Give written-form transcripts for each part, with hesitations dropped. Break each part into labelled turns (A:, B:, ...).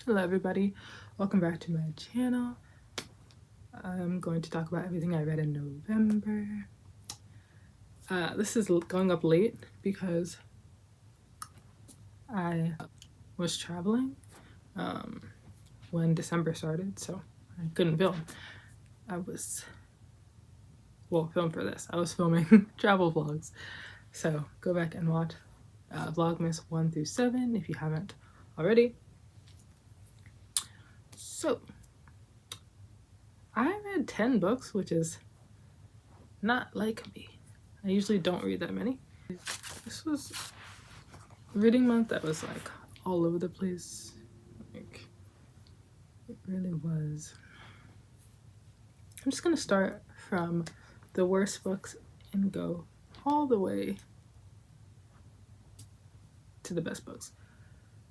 A: Hello everybody, welcome back to my channel. I'm going to talk about everything I read in November. This is going up late because I was traveling when December started, so I couldn't film. I was, film for this. I was filming travel vlogs, so go back and watch Vlogmas 1 through 7 if you haven't already. So, I read 10 books, which is not like me. I usually don't read that many. This was reading month that was like all over the place. Like, it really was. I'm just gonna start from the worst books and go all the way to the best books.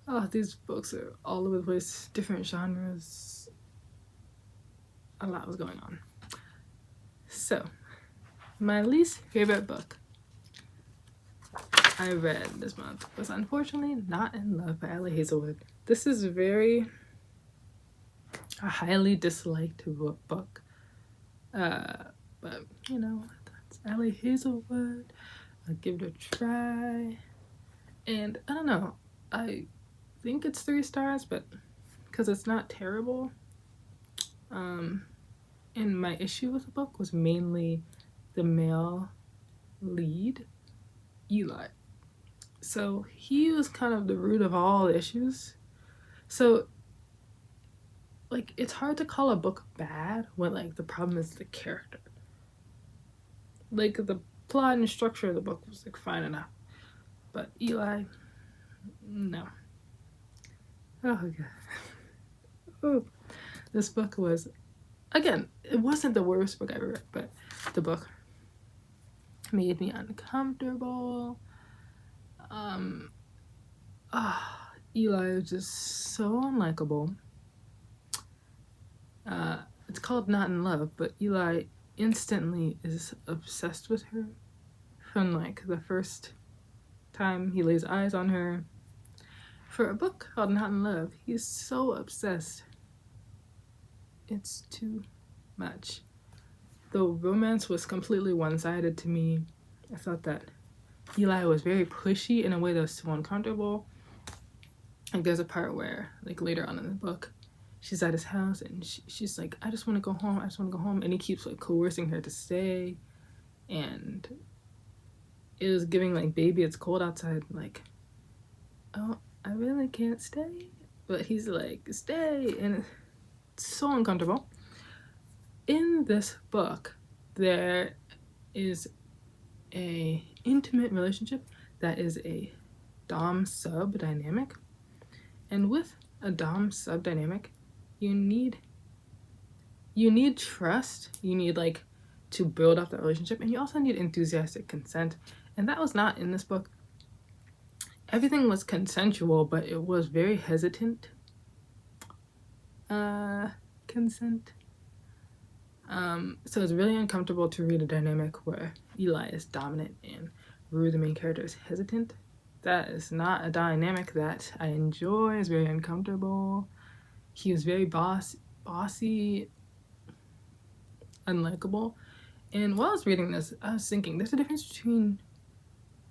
A: Oh, these books are all over the place, different genres. A lot was going on. So, my least favorite book I read this month was unfortunately Not in Love by Ellie Hazelwood. This is a highly disliked book. But you know, that's Ellie Hazelwood. I'll give it a try. And I don't know, I think it's 3 stars, but because it's not terrible. And my issue with the book was mainly the male lead, Eli. So he was kind of the root of all the issues. So like, it's hard to call a book bad when like the problem is the character. Like, the plot and structure of the book was like fine enough, but Eli, no. Oh god. Oh, this book was, again, it wasn't the worst book I ever read, but the book made me uncomfortable. Eli was just so unlikable. It's called Not in Love, but Eli instantly is obsessed with her from like the first time he lays eyes on her. For a book called Not in Love, he's so obsessed. It's too much. The romance was completely one-sided to me. I thought that Eli was very pushy in a way that was so uncomfortable. Like, there's a part where, like, later on in the book, she's at his house and she's like, I just want to go home, I just want to go home. And he keeps like coercing her to stay. And it was giving like, baby, it's cold outside. Like, oh, I really can't stay. But he's like, stay. And it's so uncomfortable. In this book, there is a intimate relationship that is a dom-sub dynamic. And with a dom-sub dynamic, you need trust, you need like to build up that relationship, and you also need enthusiastic consent, and that was not in this book. Everything was consensual, but it was very hesitant consent. So it's really uncomfortable to read a dynamic where Eli is dominant and Rue, the main character, is hesitant. That is not a dynamic that I enjoy. It's very uncomfortable. He was very bossy, unlikable. And while I was reading this, I was thinking there's a difference between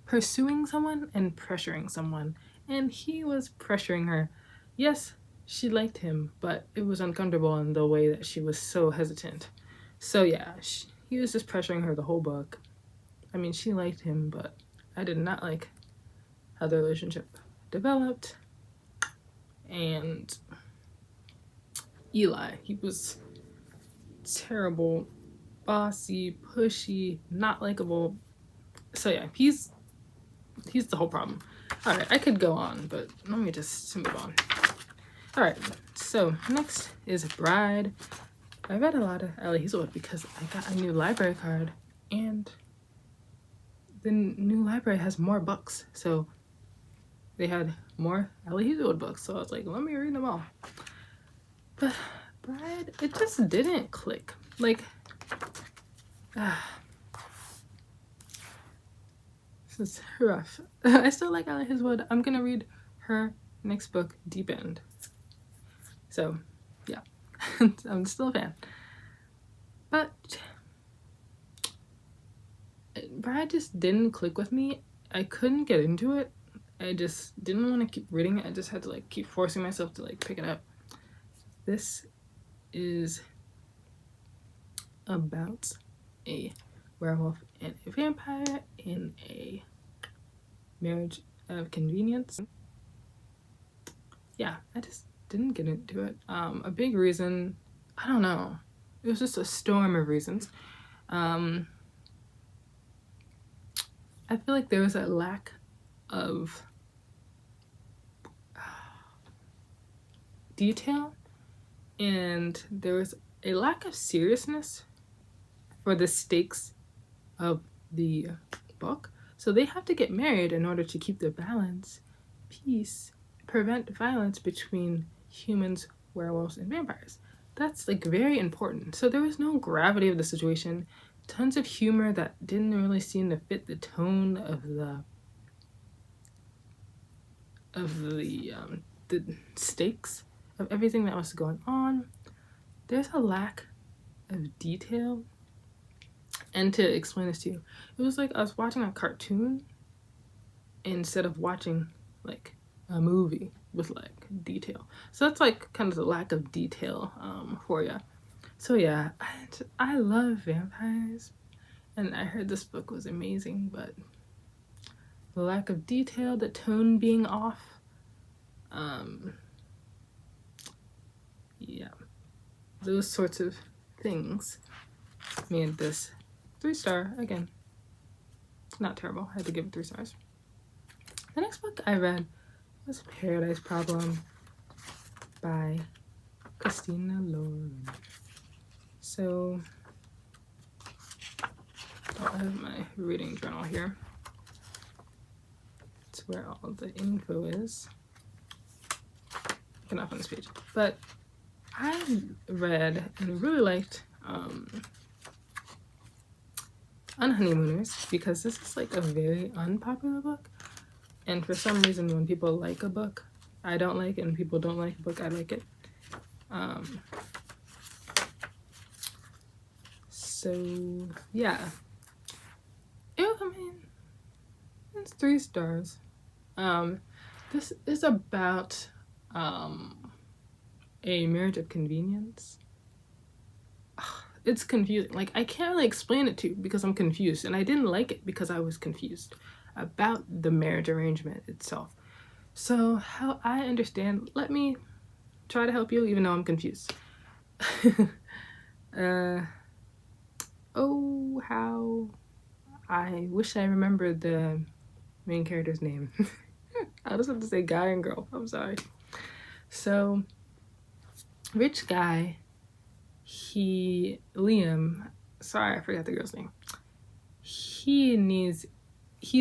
A: pursuing someone and pressuring someone. And he was pressuring her. Yes, she liked him, but it was uncomfortable in the way that she was so hesitant. So yeah, he was just pressuring her the whole book. I mean, she liked him, but I did not like how the relationship developed. And Eli, he was terrible, bossy, pushy, not likable. So yeah, he's the whole problem. All right, I could go on, but let me just move on. All right, so next is Bride. I read a lot of Ellie Hazelwood because I got a new library card, and the new library has more books, so they had more Ellie Hazelwood books, so I was like, let me read them all. But Bride, it just didn't click. Like, this is rough. I still like Ellie Hazelwood. I'm gonna read her next book, Deep End. So yeah, I'm still a fan. But Brad just didn't click with me. I couldn't get into it. I just didn't want to keep reading it. I just had to like keep forcing myself to like pick it up. This is about a werewolf and a vampire in a marriage of convenience. Yeah, I just didn't get into it. A big reason, I don't know. It was just a storm of reasons. I feel like there was a lack of detail, and there was a lack of seriousness for the stakes of the book. So they have to get married in order to keep the balance, peace, prevent violence between humans, werewolves, and vampires. That's like very important. So there was no gravity of the situation, tons of humor that didn't really seem to fit the tone of the stakes of everything that was going on. There's a lack of detail. And to explain this to you, it was like I was watching a cartoon instead of watching like a movie with like detail. So that's like kind of the lack of detail for you. So yeah, I love vampires, and I heard this book was amazing, but the lack of detail, the tone being off, yeah, those sorts of things made this 3-star. Again, not terrible. I had to give it 3 stars. The next book I read was Paradise Problem by Christina Lauren. So I have my reading journal here. It's where all the info is. I cannot find this page. But I read and really liked Unhoneymooners, because this is like a very unpopular book, and for some reason when people like a book I don't like it, and people don't like a book I like it. So yeah, I mean, it's 3 stars. This is about a marriage of convenience. It's confusing. Like, I can't really explain it to you because I'm confused, and I didn't like it because I was confused about the marriage arrangement itself. So how I understand, let me try to help you even though I'm confused. Oh, how I wish I remembered the main character's name. I just have to say guy and girl. I'm sorry. So, rich guy, Liam, sorry, I forgot the girl's name. He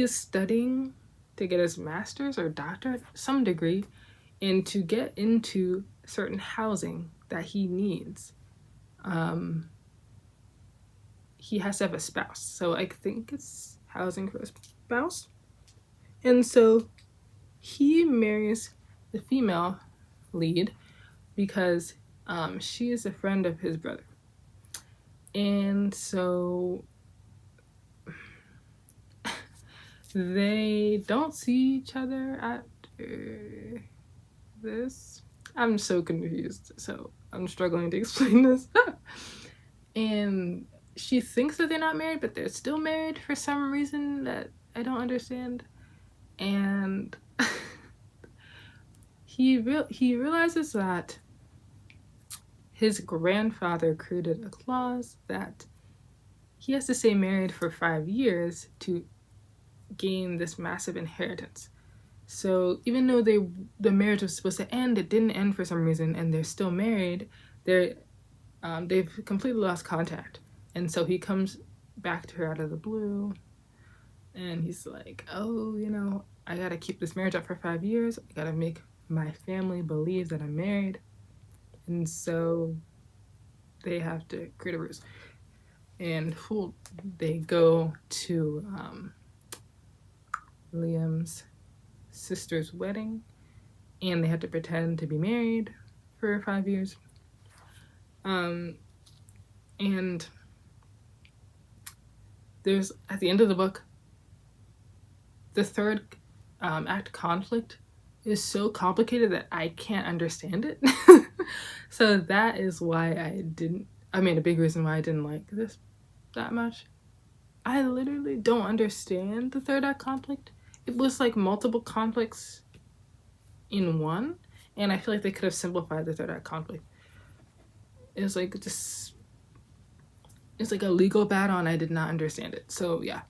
A: is studying to get his master's or doctorate, some degree, and to get into certain housing that he needs. He has to have a spouse. So I think it's housing for a spouse. And so he marries the female lead because she is a friend of his brother. And so they don't see each other after this. I'm so confused, so I'm struggling to explain this. And she thinks that they're not married, but they're still married for some reason that I don't understand. And he realizes that his grandfather created a clause that he has to stay married for 5 years to gain this massive inheritance. So even though the marriage was supposed to end, it didn't end for some reason, and they're still married. They've completely lost contact. And so he comes back to her out of the blue, and he's like, oh, I gotta keep this marriage up for 5 years. I gotta make my family believe that I'm married. And so they have to create a ruse. And they go to Liam's sister's wedding, and they have to pretend to be married for 5 years. And there's, at the end of the book, the third act conflict is so complicated that I can't understand it. So that is why a big reason why I didn't like this that much. I literally don't understand the third act conflict. It was like multiple conflicts in one, and I feel like they could have simplified the third act conflict. It was like this, it's like a legal battle, and I did not understand it. So yeah,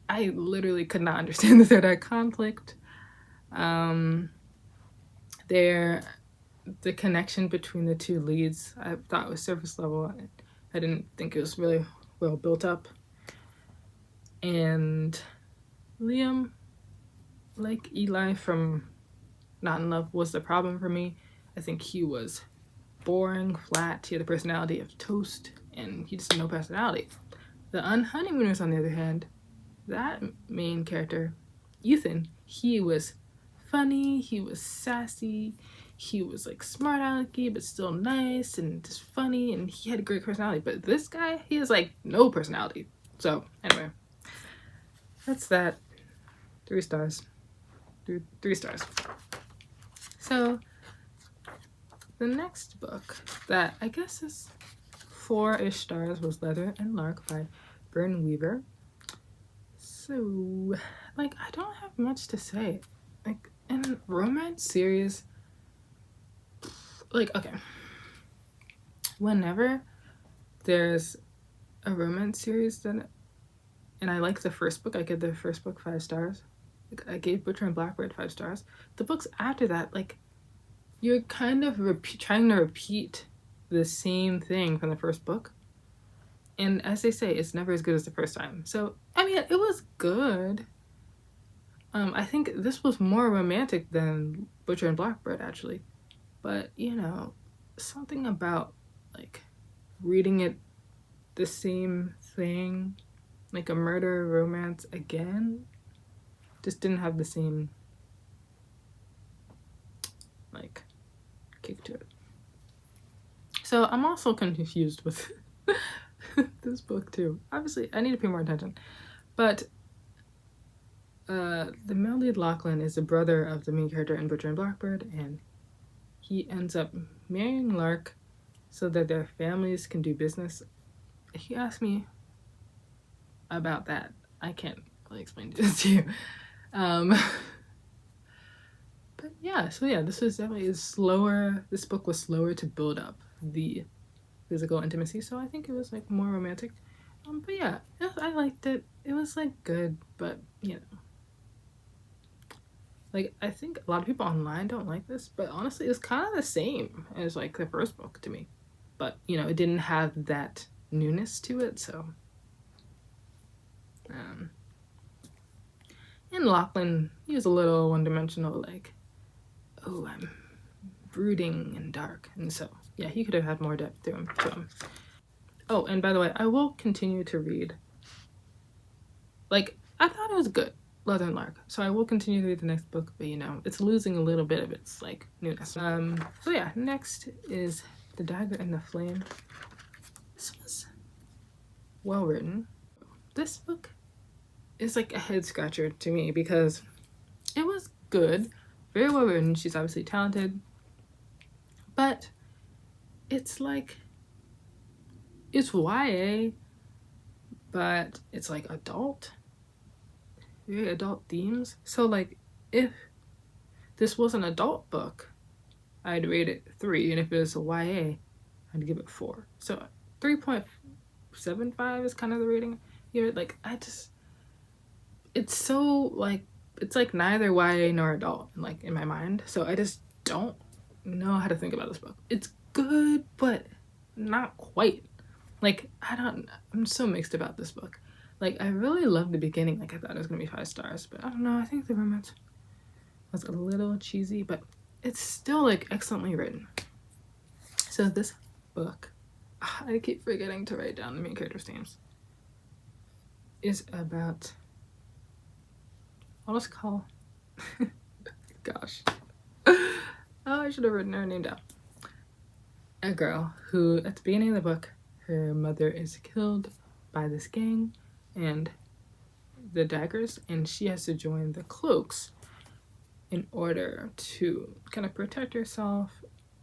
A: I literally could not understand the third act conflict. The connection between the two leads, I thought was surface level. I didn't think it was really well built up. And Liam, like Eli from Not in Love, was the problem for me. I think he was boring, flat. He had the personality of toast, and he just had no personality. The Unhoneymooners, on the other hand, that main character, Ethan, he was funny, he was sassy, he was like smart alecky but still nice and just funny, and he had a great personality. But this guy, he has like no personality. So anyway, that's that. 3 stars. 3 stars. So the next book that I guess is 4-ish stars was Leather and Lark by Byrne Weaver. So like, I don't have much to say. Like, in romance series, like, okay, whenever there's a romance series and I like the first book, I give the first book 5 stars. Like, I gave Butcher and Blackbird 5 stars. The books after that, like, you're kind of trying to repeat the same thing from the first book, and as they say, it's never as good as the first time. So I mean, it was good. I think this was more romantic than Butcher and Blackbird, actually. But, you know, something about, like, reading it the same thing, like a murder romance again, just didn't have the same, like, kick to it. So I'm also confused with this book, too. Obviously, I need to pay more attention. But the male lead, Lachlan, is the brother of the main character in Butcher and Blackbird, and he ends up marrying Lark so that their families can do business. If you ask me about that, I can't really explain this to you. But yeah, so yeah, this was definitely slower. This book was slower to build up the physical intimacy, so I think it was like more romantic. But yeah, I liked it. It was like good, but you know, like, I think a lot of people online don't like this, but honestly, it's kind of the same as like the first book to me. But you know, it didn't have that newness to it, so. And Lachlan, he was a little one-dimensional, like, oh, I'm brooding and dark, and so yeah, he could have had more depth to him. Oh, and by the way, I will continue to read. Like, I thought it was good, Leather and Lark, so I will continue to read the next book, but you know, it's losing a little bit of its like newness. So yeah, next is The Dagger and the Flame. This was well written. This book is like a head scratcher to me because it was good, very well written. She's obviously talented, but it's like, it's YA, but it's like adult, very adult themes. So like, if this was an adult book, I'd rate it 3, and if it was a YA, I'd give it 4. So 3.75 is kind of the rating. Yeah, like, it's so like, it's like neither YA nor adult, like, in my mind. So I just don't know how to think about this book. It's good, but not quite. Like, I'm so mixed about this book. Like, I really loved the beginning. Like, I thought it was gonna be 5 stars, but I don't know, I think the romance was a little cheesy, but it's still like excellently written. So this book, I keep forgetting to write down the main character's names, is about, I'll just call, gosh, Oh, I should have written her name down. A girl who, at the beginning of the book, her mother is killed by this gang and the daggers, and she has to join the cloaks in order to kind of protect herself,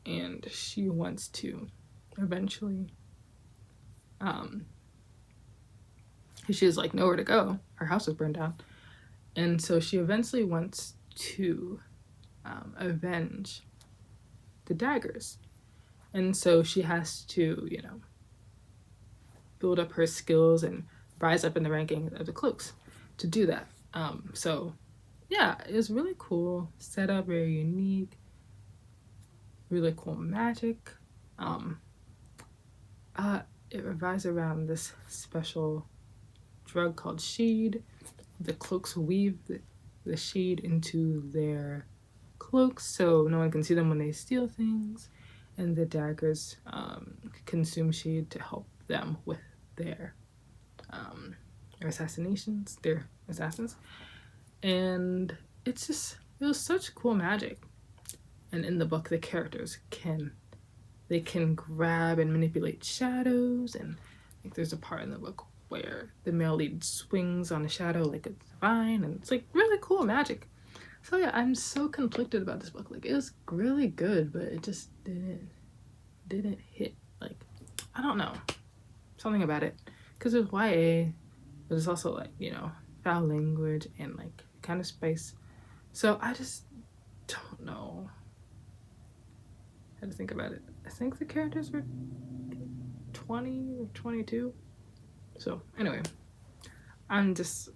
A: and she wants to eventually she has like nowhere to go. Her house was burned down, and so she eventually wants to avenge the daggers, and so she has to, you know, build up her skills and rise up in the ranking of the cloaks to do that. So yeah, it was really cool setup, very unique, really cool magic. It revolves around this special drug called shade. The cloaks weave the shade into their cloaks so no one can see them when they steal things, and the daggers consume shade to help them with their assassinations, their assassins. And it was such cool magic. And in the book, the characters can grab and manipulate shadows, and like there's a part in the book where the male lead swings on a shadow like it's vine, and it's like really cool magic. So yeah, I'm so conflicted about this book. Like, it was really good, but it just didn't hit. Like, I don't know, something about it, because it was YA, but it's also like, you know, foul language and like kind of spice. So I just don't know how to think about it. I think the characters were 20 or 22. So anyway, I'm just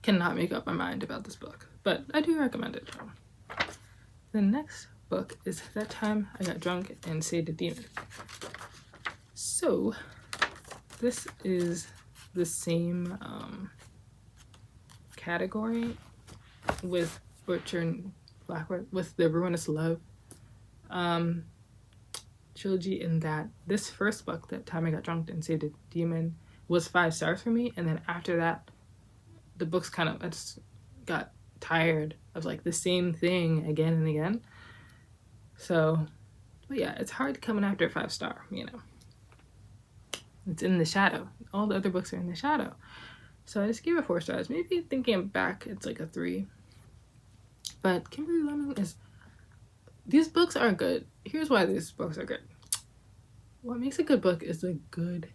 A: cannot make up my mind about this book, but I do recommend it. The next book is That Time I Got Drunk and Saved a Demon. So this is the same category with Butcher and Blackwood, with the Ruinous Love trilogy, in that this first book, That Time I Got Drunk and Saved a Demon, was 5 stars for me, and then after that the books kind of, I just got tired of like the same thing again and again. So, but yeah, it's hard coming after a 5-star, you know. It's in the shadow. All the other books are in the shadow. So I just gave it 4 stars. Maybe thinking back, it's like a 3. But Kimberly Lemon is... These books are good. Here's why these books are good. What makes a good book is a good...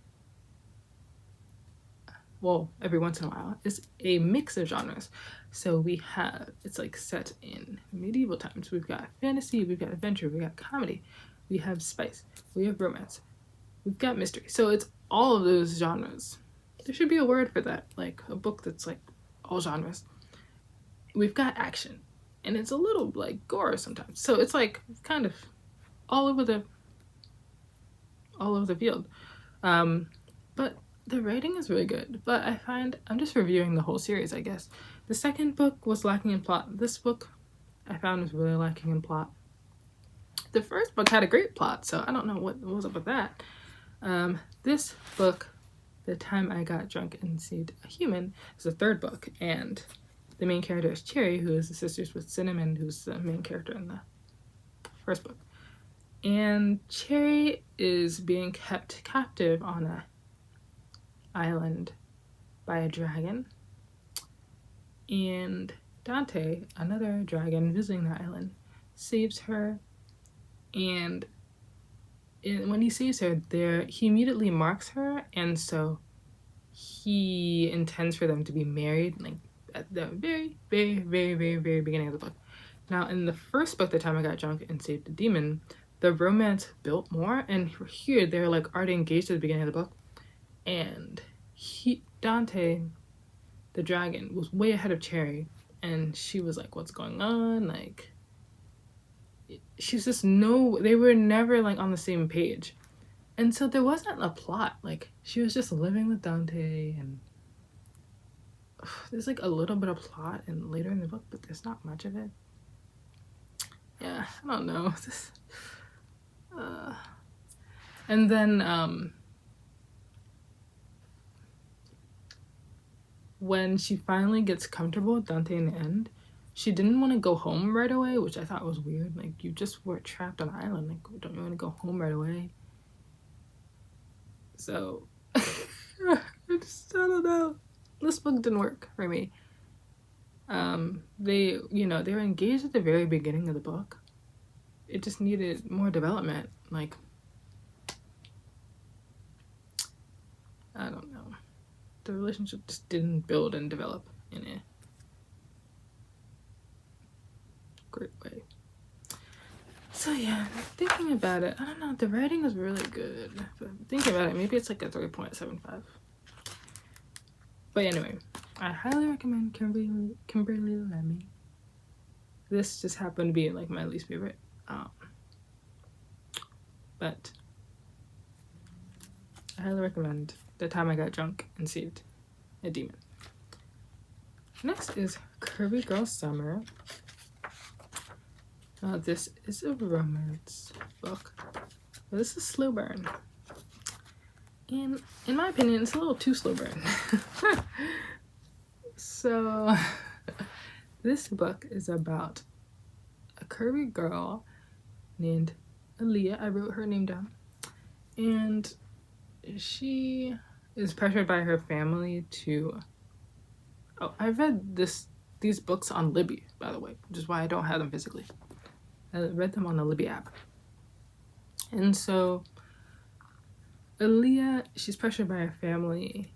A: Well, every once in a while, is a mix of genres. So we have... It's like set in medieval times. We've got fantasy, we've got adventure, we've got comedy, we have spice, we have romance, we've got mystery. So it's all of those genres. There should be a word for that, like a book that's like all genres. We've got action, and it's a little like gore sometimes. So it's like kind of all over the field. But the writing is really good. But I find, I'm just reviewing the whole series, I guess. The second book was lacking in plot. This book I found was really lacking in plot. The first book had a great plot, so I don't know what was up with that. This book, The Time I Got Drunk and Saved a Human, is the third book, and the main character is Cherry, who is the sisters with Cinnamon, who's the main character in the first book. And Cherry is being kept captive on an island by a dragon, and Dante, another dragon visiting the island, saves her. And when he saves her, he immediately marks her, and so he intends for them to be married, like at the very, very, very, very, very beginning of the book. Now, in the first book, The Time I Got Drunk and Saved the Demon, the romance built more, and here they're like already engaged at the beginning of the book, and Dante, the dragon, was way ahead of Cherry, and she was like, "What's going on?" Like, she's just they were never like on the same page, and so there wasn't a plot. Like, she was just living with Dante, and there's like a little bit of plot and later in the book, but there's not much of it. Yeah, I don't know. And then when she finally gets comfortable with Dante in the end, she didn't want to go home right away, which I thought was weird. Like, you just were trapped on an island. Like, don't you want to go home right away? So, I don't know. This book didn't work for me. They were engaged at the very beginning of the book. It just needed more development. Like, I don't know. The relationship just didn't build and develop in a great way. So yeah, thinking about it, I don't know, the writing is really good. But thinking about it, maybe it's like a 3.75. But anyway, I highly recommend Kimberly Lemming. This just happened to be like my least favorite. But I highly recommend The Time I Got Drunk and Saved a Demon. Next is Curvy Girl Summer. This is a romance book. This is slow burn. And in my opinion, it's a little too slow burn. So this book is about a curvy girl named Aaliyah. I wrote her name down. And she is pressured by her family to... Oh, I read these books on Libby, by the way, which is why I don't have them physically. I read them on the Libby app. And so Aaliyah, she's pressured by her family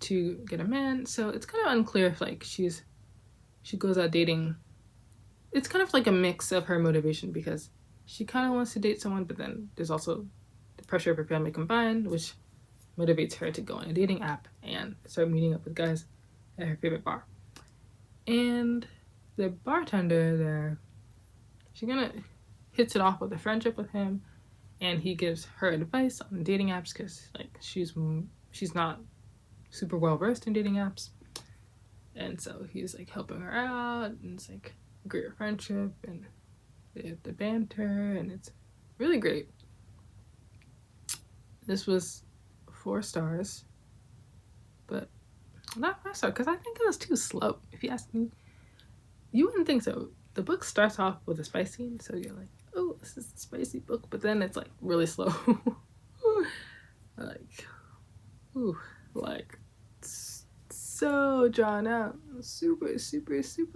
A: to get a man. So it's kind of unclear if like she goes out dating. It's kind of like a mix of her motivation, because she kind of wants to date someone, but then there's also the pressure of her family combined, which motivates her to go on a dating app and start meeting up with guys at her favorite bar. And the bartender there, she kind of hits it off with a friendship with him, and he gives her advice on dating apps, because like she's not super well versed in dating apps, and so he's like helping her out, and it's like a great friendship, and they have the banter, and it's really great. This was 4 stars, but not 5 stars, because I think it was too slow. If you ask me, you wouldn't think so. The book starts off with a spice scene, so you're like, oh, this is a spicy book, but then it's like really slow. Like, ooh, like so drawn out, super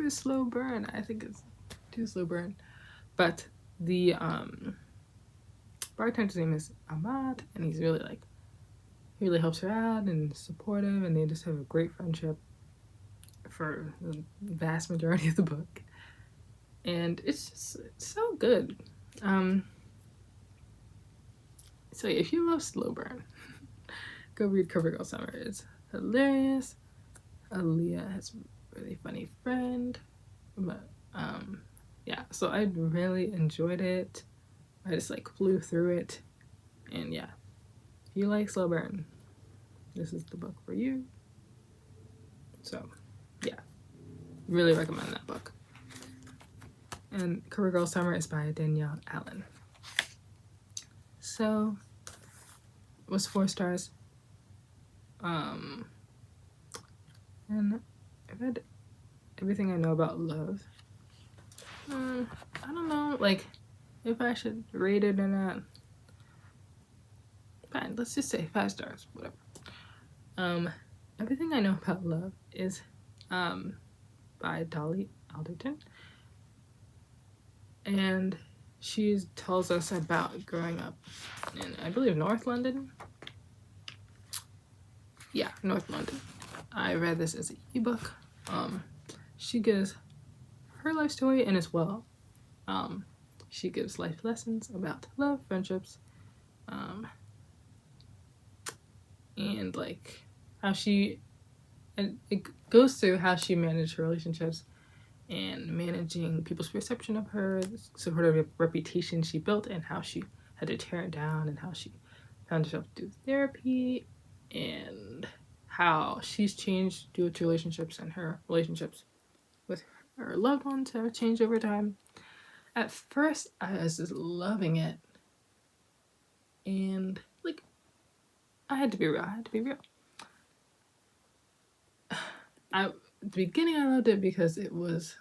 A: slow burn. I think it's too slow burn. But the bartender's name is Ahmad, and he's really like, he really helps her out and supportive, and they just have a great friendship for the vast majority of the book. And it's so good. So if you love slow burn, go read Cover Girl Summer. It's hilarious. Aaliyah has a really funny friend. But yeah, so I really enjoyed it. I just like flew through it. And yeah, if you like slow burn, this is the book for you. So yeah, really recommend that book. And Cover Girl Summer is by Danielle Allen. So it was 4 stars. And I read Everything I Know About Love. I don't know, like, if I should rate it or not. Fine, let's just say 5 stars, whatever. Everything I Know About Love is by Dolly Alderton. And she tells us about growing up in, I believe, North London. Yeah, North London. I read this as an ebook. She gives her life story, and as well, she gives life lessons about love, friendships, and like how and it goes through how she managed her relationships and managing people's perception of her, sort of a reputation she built, and how she had to tear it down, and how she found herself through therapy, and how she's changed due to relationships, and her relationships with her loved ones have changed over time. At first, I was just loving it, and like, I had to be real. at the beginning I loved it because it was,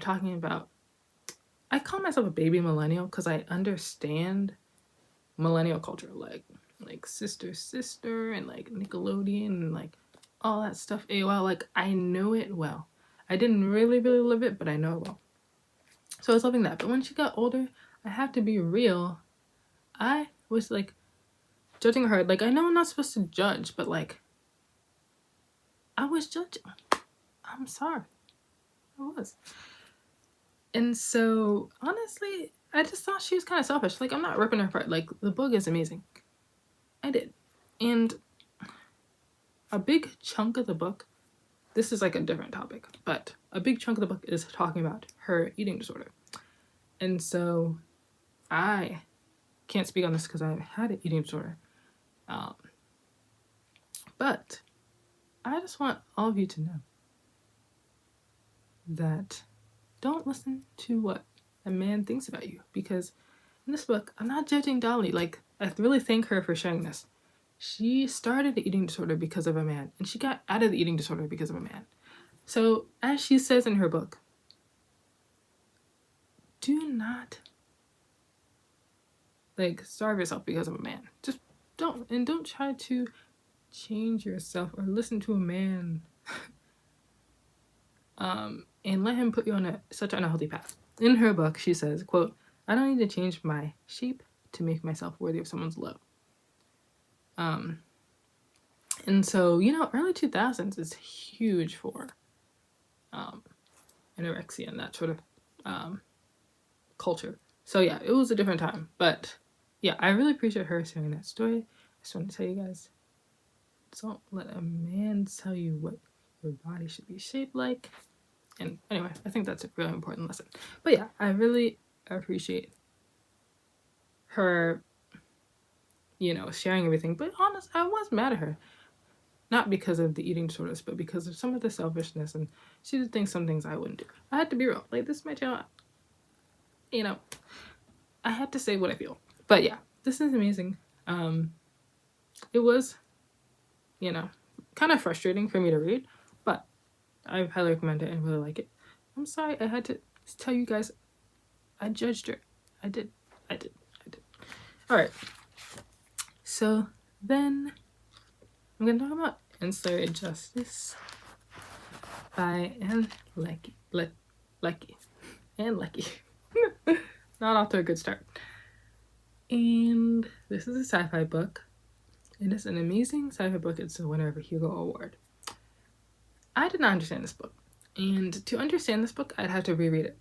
A: talking about, I call myself a baby millennial because I understand millennial culture, like Sister and like Nickelodeon and like all that stuff. AOL, like I know it well. I didn't really live it, but I know it well. So I was loving that. But when she got older, I have to be real. I was like judging her. Like I know I'm not supposed to judge, but like I was judging. I'm sorry. I was. And so honestly, I just thought she was kind of selfish. Like I'm not ripping her apart. Like the book is amazing. I did. And a big chunk of the book, this is like a different topic, but a big chunk of the book is talking about her eating disorder. And so I can't speak on this because I had an eating disorder. But I just want all of you to know that don't listen to what a man thinks about you, because in this book, I'm not judging Dolly. Like, I really thank her for sharing this. She started the eating disorder because of a man, and she got out of the eating disorder because of a man. So, as she says in her book, do not, like, starve yourself because of a man. Just don't. And don't try to change yourself or listen to a man and let him put you on such an unhealthy path. In her book, she says, quote, I don't need to change my shape to make myself worthy of someone's love. And so, early 2000s is huge for anorexia and that sort of culture. So yeah, it was a different time. But yeah, I really appreciate her sharing that story. I just want to tell you guys, don't let a man tell you what your body should be shaped like. And anyway, I think that's a really important lesson. But yeah, I really appreciate her, sharing everything. But honest, I was mad at her. Not because of the eating disorders, but because of some of the selfishness. And she did some things I wouldn't do. I had to be real. Like, this is my channel. I had to say what I feel. But yeah, this is amazing. It was, kind of frustrating for me to read, but I highly recommend it and really like it. I'm sorry I had to tell you guys I judged her. I did. Alright. So then I'm going to talk about Ancillary Justice by Anne Leckie. Anne Leckie. Not off to a good start. And this is a sci-fi book. It is an amazing sci-fi book. It's the winner of a Hugo Award. I did not understand this book. And to understand this book, I'd have to reread it.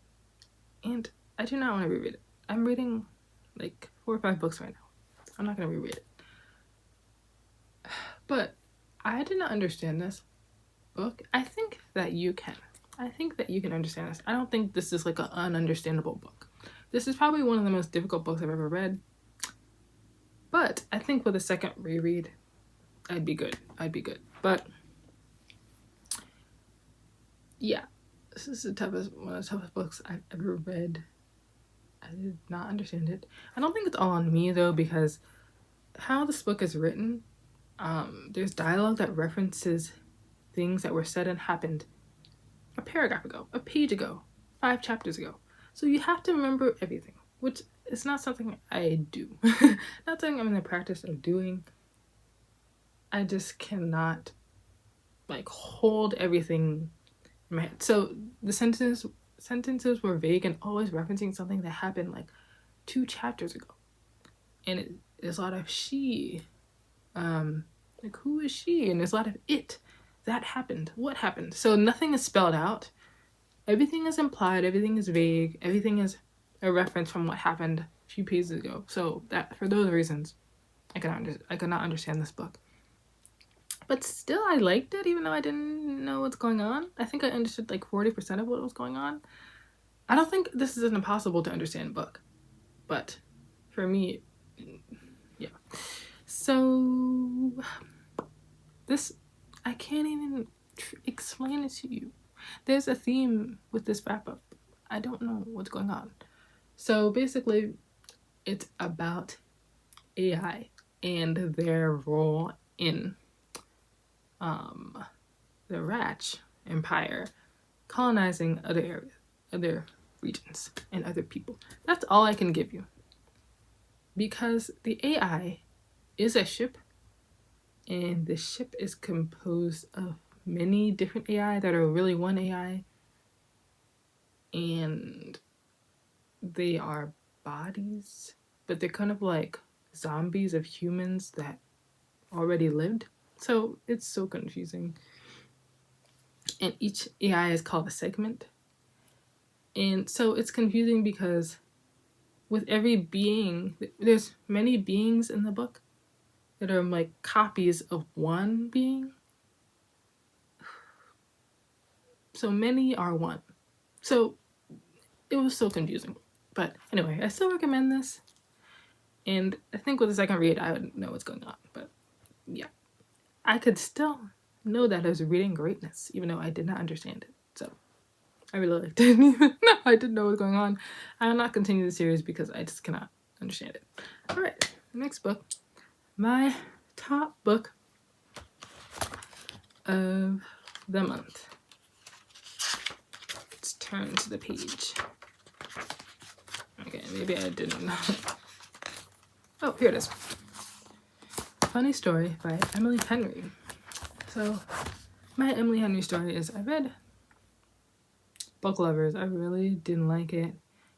A: And I do not want to reread it. I'm reading like 4 or 5 books right now. I'm not going to reread it. But I did not understand this book. I think that you can. I think that you can understand this. I don't think this is like an ununderstandable book. This is probably one of the most difficult books I've ever read. But I think with a second reread, I'd be good. But yeah, this is one of the toughest books I've ever read. I did not understand it. I don't think it's all on me though, because how this book is written, there's dialogue that references things that were said and happened a paragraph ago, a page ago, 5 chapters ago. So you have to remember everything, which is not something I do. Not something I'm in the practice of doing. I just cannot like hold everything in my head. So the sentences were vague and always referencing something that happened like 2 chapters ago. And there's a lot of she. Like, who is she? And there's a lot of it. That happened. What happened? So nothing is spelled out. Everything is implied. Everything is vague. Everything is a reference from what happened a few pages ago. So that, for those reasons, I could not understand this book. But still, I liked it, even though I didn't know what's going on. I think I understood like 40% of what was going on. I don't think this is an impossible to understand book. But for me, yeah. So this, I can't even explain it to you. There's a theme with this wrap up. I don't know what's going on. So basically, it's about AI and their role in the Ratch Empire colonizing other areas, other regions, and other people. That's all I can give you. Because the AI is a ship, and the ship is composed of many different AI that are really one AI, and they are bodies, but they're kind of like zombies of humans that already lived. So it's so confusing. And each AI is called a segment. And so it's confusing because with every being, there's many beings in the book that are like copies of one being. So many are one. So it was so confusing. But anyway, I still recommend this. And I think with the second read, I would know what's going on. But yeah, I could still know that as reading greatness, even though I did not understand it. So I really liked it. Even though I didn't know what was going on. I will not continue the series because I just cannot understand it. All right, next book. My top book of the month. Let's turn to the page. Okay, maybe I didn't know. Oh, here it is. Funny Story by Emily Henry. So, my Emily Henry story is, I read Book Lovers. I really didn't like it.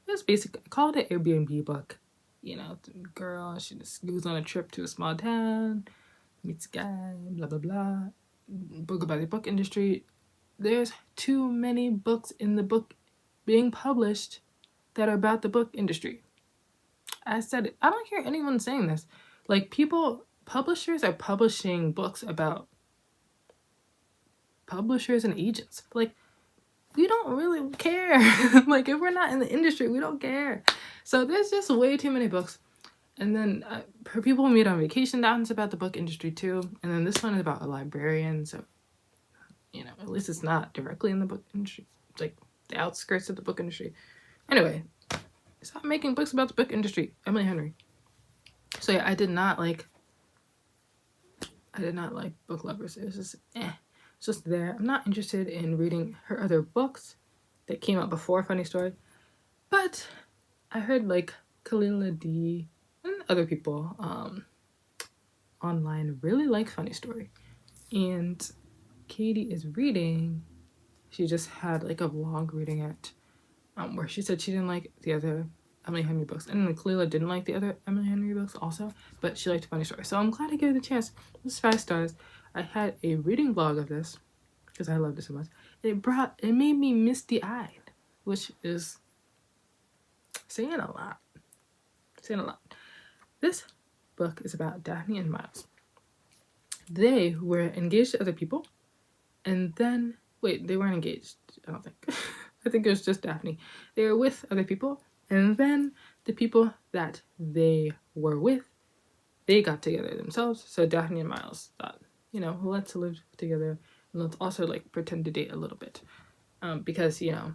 A: It was basically, I called it an Airbnb book. You know, the girl, she just goes on a trip to a small town, meets a guy, blah, blah, blah. Book about the book industry. There's too many books in the book being published that are about the book industry. I said it. I don't hear anyone saying this. Like, publishers are publishing books about publishers and agents. Like, we don't really care. Like, if we're not in the industry, we don't care. So there's just way too many books. And then people meet on vacation, that one's about the book industry too. And then this one is about a librarian. So, you know, at least it's not directly in the book industry. It's like the outskirts of the book industry. Anyway, stop making books about the book industry. Emily Henry. So yeah, I did not like Book Lovers. It was just it's just there. I'm not interested in reading her other books that came out before Funny Story. But I heard like Kalila D and other people online really like Funny Story. And Katie is reading. She just had like a vlog reading it where she said she didn't like the other Emily Henry books. And then Kalila didn't like the other Emily Henry books also, but she liked Funny Story. So I'm glad I gave it a chance. This is 5 stars. I had a reading vlog of this because I loved it so much. It made me misty-eyed, which is saying a lot. This book is about Daphne and Miles. They were engaged to other people, and then they weren't engaged, I don't think. I think it was just Daphne. They were with other people, and then the people that they were with, they got together themselves. So Daphne and Miles thought, you know, let's live together, and let's also like pretend to date a little bit, because you know,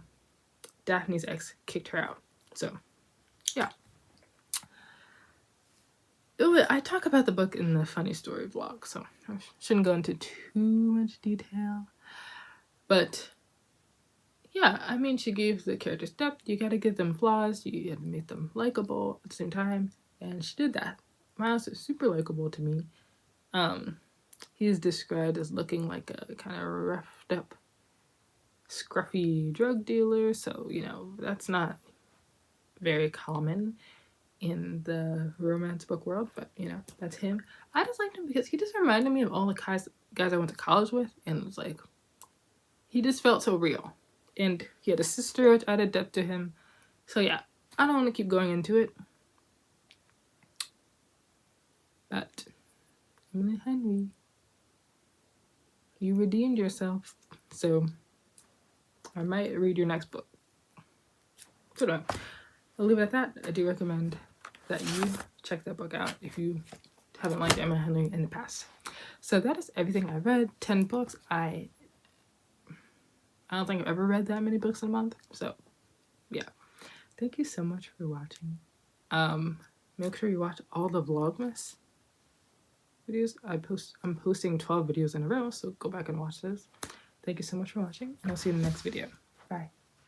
A: Daphne's ex kicked her out. So yeah. I talk about the book in the Funny Story vlog, so I shouldn't go into too much detail. But yeah, I mean, she gave the characters depth. You gotta give them flaws. You gotta make them likable at the same time, and she did that. Miles is super likable to me. He's described as looking like a kind of roughed up, scruffy drug dealer. So you know that's not very common in the romance book world, but you know, that's him. I just liked him because he just reminded me of all the guys I went to college with, and it was like, he just felt so real. And he had a sister which added depth to him. So yeah, I don't want to keep going into it. But Emily Henry, you redeemed yourself. So I might read your next book. So no, I'll leave it at that. I do recommend that you check that book out if you haven't liked Emma Henry in the past. So that is everything I read. 10 books. I don't think I've ever read that many books in a month. So yeah. Thank you so much for watching. Make sure you watch all the Vlogmas videos. I'm posting 12 videos in a row, so go back and watch those. Thank you so much for watching, and I'll see you in the next video. Bye.